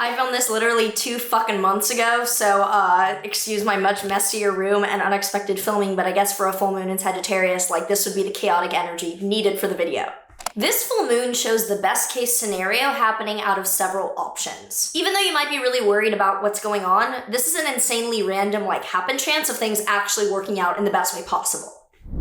I filmed this literally 2 fucking months ago, so excuse my much messier room and unexpected filming, but I guess for a full moon in Sagittarius, like, this would be the chaotic energy needed for the video. This full moon shows the best case scenario happening out of several options. Even though you might be really worried about what's going on, this is an insanely random, like, happen chance of things actually working out in the best way possible.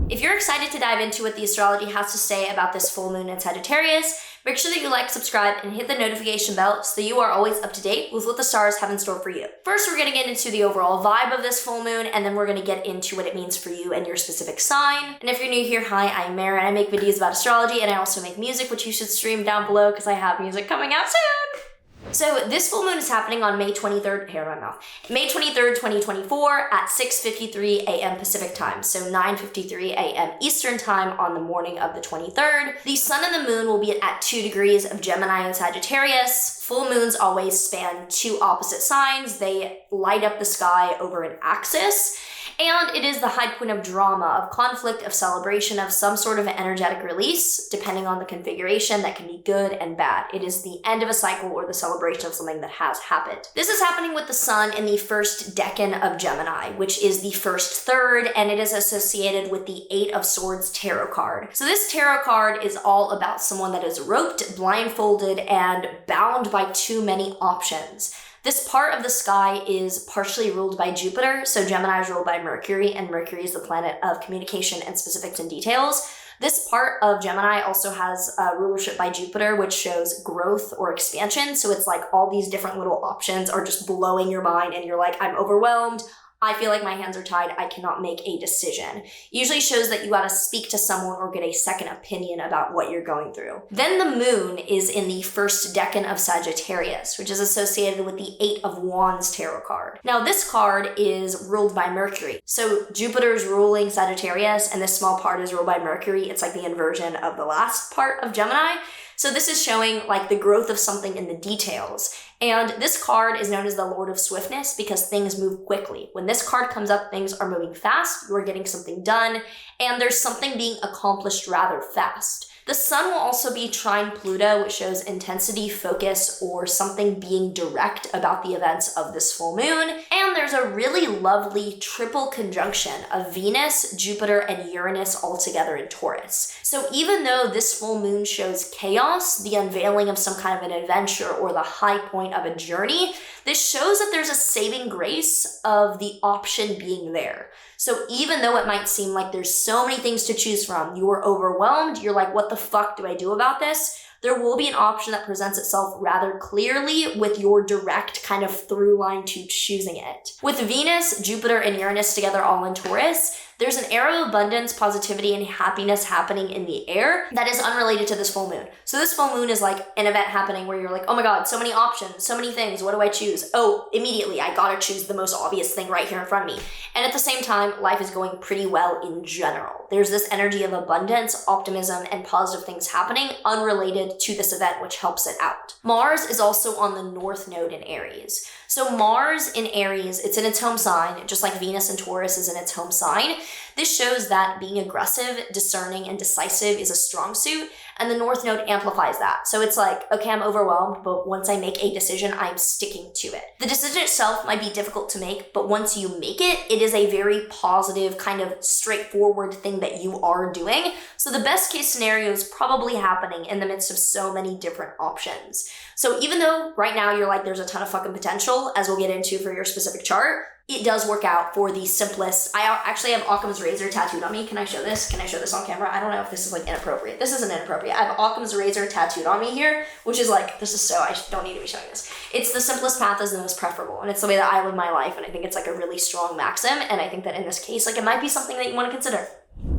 If you're excited to dive into what the astrology has to say about this full moon in Sagittarius, make sure that you like, subscribe, and hit the notification bell so that you are always up to date with what the stars have in store for you. First, we're going to get into the overall vibe of this full moon, and then we're going to get into what it means for you and your specific sign. And if you're new here, hi, I'm Maren. I make videos about astrology, and I also make music, which you should stream down below because I have music coming out soon. So this full moon is happening on May 23rd, hair in my mouth, May 23rd, 2024 at 6:53 a.m. Pacific time, so 9:53 a.m. Eastern time on the morning of the 23rd. The sun and the moon will be at 2 degrees of Gemini and Sagittarius. Full moons always span 2 opposite signs. They light up the sky over an axis. And it is the high point of drama, of conflict, of celebration, of some sort of energetic release, depending on the configuration. That can be good and bad. It is the end of a cycle or the celebration of something that has happened. This is happening with the sun in the first decan of Gemini, which is the first third, and it is associated with the 8 of Swords tarot card. So this tarot card is all about someone that is roped, blindfolded, and bound by too many options. This part of the sky is partially ruled by Jupiter, so Gemini is ruled by Mercury, and Mercury is the planet of communication and specifics and details. This part of Gemini also has rulership by Jupiter, which shows growth or expansion, so it's like all these different little options are just blowing your mind, and you're like, I'm overwhelmed. I feel like my hands are tied. I cannot make a decision. Usually shows that you gotta speak to someone or get a second opinion about what you're going through. Then the moon is in the first decan of Sagittarius, which is associated with the 8 of Wands tarot card. Now this card is ruled by Mercury. So Jupiter is ruling Sagittarius and this small part is ruled by Mercury. It's like the inversion of the last part of Gemini. So this is showing like the growth of something in the details. And this card is known as the Lord of Swiftness because things move quickly. When this card comes up, things are moving fast, you're getting something done, and there's something being accomplished rather fast. The sun will also be trine Pluto, which shows intensity, focus, or something being direct about the events of this full moon. And there's a really lovely triple conjunction of Venus, Jupiter, and Uranus all together in Taurus. So even though this full moon shows chaos, the unveiling of some kind of an adventure or the high point of a journey, this shows that there's a saving grace of the option being there. So even though it might seem like there's so many things to choose from, you are overwhelmed, you're like, what the fuck do I do about this? There will be an option that presents itself rather clearly with your direct kind of through line to choosing it. With Venus, Jupiter, and Uranus together all in Taurus, there's an air of abundance, positivity, and happiness happening in the air that is unrelated to this full moon. So this full moon is like an event happening where you're like, oh my God, so many options, so many things, what do I choose? Oh, immediately, I gotta choose the most obvious thing right here in front of me. And at the same time, life is going pretty well in general. There's this energy of abundance, optimism, and positive things happening unrelated to this event, which helps it out. Mars is also on the North Node in Aries. So Mars in Aries, it's in its home sign, just like Venus in Taurus is in its home sign. This shows that being aggressive, discerning, and decisive is a strong suit, and the North Node amplifies that. So it's like, okay, I'm overwhelmed, but once I make a decision, I'm sticking to it. The decision itself might be difficult to make, but once you make it, it is a very positive, kind of straightforward thing that you are doing. So the best case scenario is probably happening in the midst of so many different options. So even though right now you're like, there's a ton of fucking potential, as we'll get into for your specific chart, it does work out for the simplest. I actually have Occam's razor tattooed on me. Can I show this? Can I show this on camera? I don't know if this is like inappropriate. This isn't inappropriate. I have Occam's razor tattooed on me here, which is like, this is so, I don't need to be showing this. It's the simplest path is the most preferable. And it's the way that I live my life. And I think it's like a really strong maxim. And I think that in this case, like it might be something that you want to consider.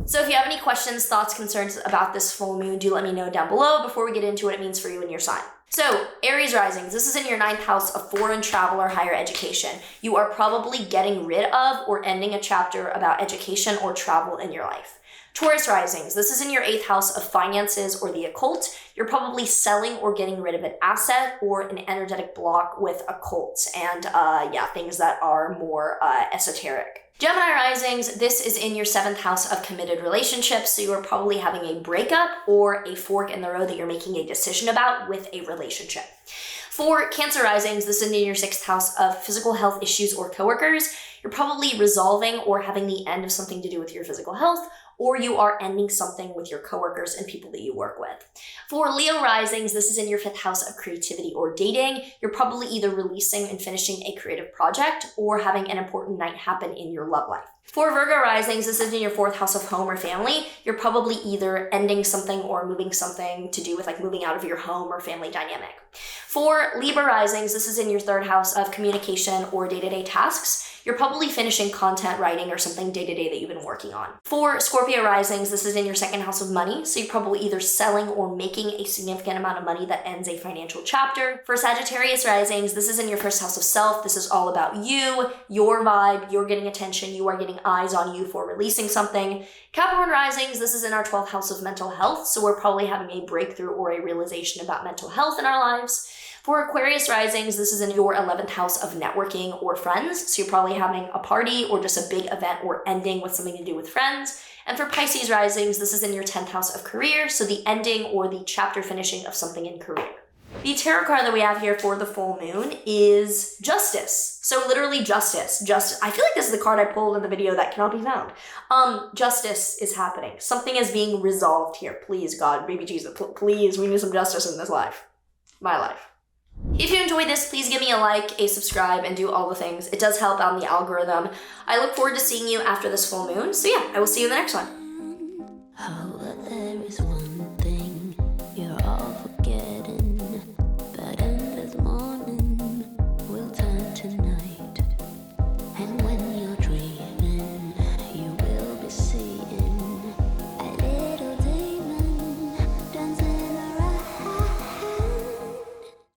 So if you have any questions, thoughts, concerns about this full moon, do let me know down below before we get into what it means for you and your sign. So, Aries risings, this is in your 9th house of foreign travel or higher education. You are probably getting rid of or ending a chapter about education or travel in your life. Taurus risings, this is in your 8th house of finances or the occult. You're probably selling or getting rid of an asset or an energetic block with occults and things that are more esoteric. Gemini risings, this is in your 7th house of committed relationships, so you are probably having a breakup or a fork in the road that you're making a decision about with a relationship. For Cancer risings, this is in your 6th house of physical health issues or coworkers. You're probably resolving or having the end of something to do with your physical health, or you are ending something with your coworkers and people that you work with. For Leo risings, this is in your 5th house of creativity or dating. You're probably either releasing and finishing a creative project or having an important night happen in your love life. For Virgo risings, this is in your 4th house of home or family. You're probably either ending something or moving something to do with like moving out of your home or family dynamic. For Libra risings, this is in your 3rd house of communication or day-to-day tasks. You're probably finishing content writing or something day-to-day that you've been working on. For Scorpio risings, this is in your 2nd house of money. So you're probably either selling or making a significant amount of money that ends a financial chapter. For Sagittarius risings, this is in your 1st house of self. This is all about you, your vibe, you're getting attention, you are getting eyes on you for releasing something. Capricorn risings, this is in our 12th house of mental health. So we're probably having a breakthrough or a realization about mental health in our lives. For Aquarius risings, this is in your 11th house of networking or friends. So you're probably having a party or just a big event or ending with something to do with friends. And for Pisces risings, this is in your 10th house of career. So the ending or the chapter finishing of something in career. The tarot card that we have here for the full moon is Justice. So literally justice. I feel like this is the card I pulled in the video that cannot be found. Justice is happening. Something is being resolved here. Please, God, baby Jesus, please, we need some justice in this life. My life. If you enjoyed this, please give me a like, a subscribe, and do all the things. It does help out in the algorithm. I look forward to seeing you after this full moon. So yeah, I will see you in the next one.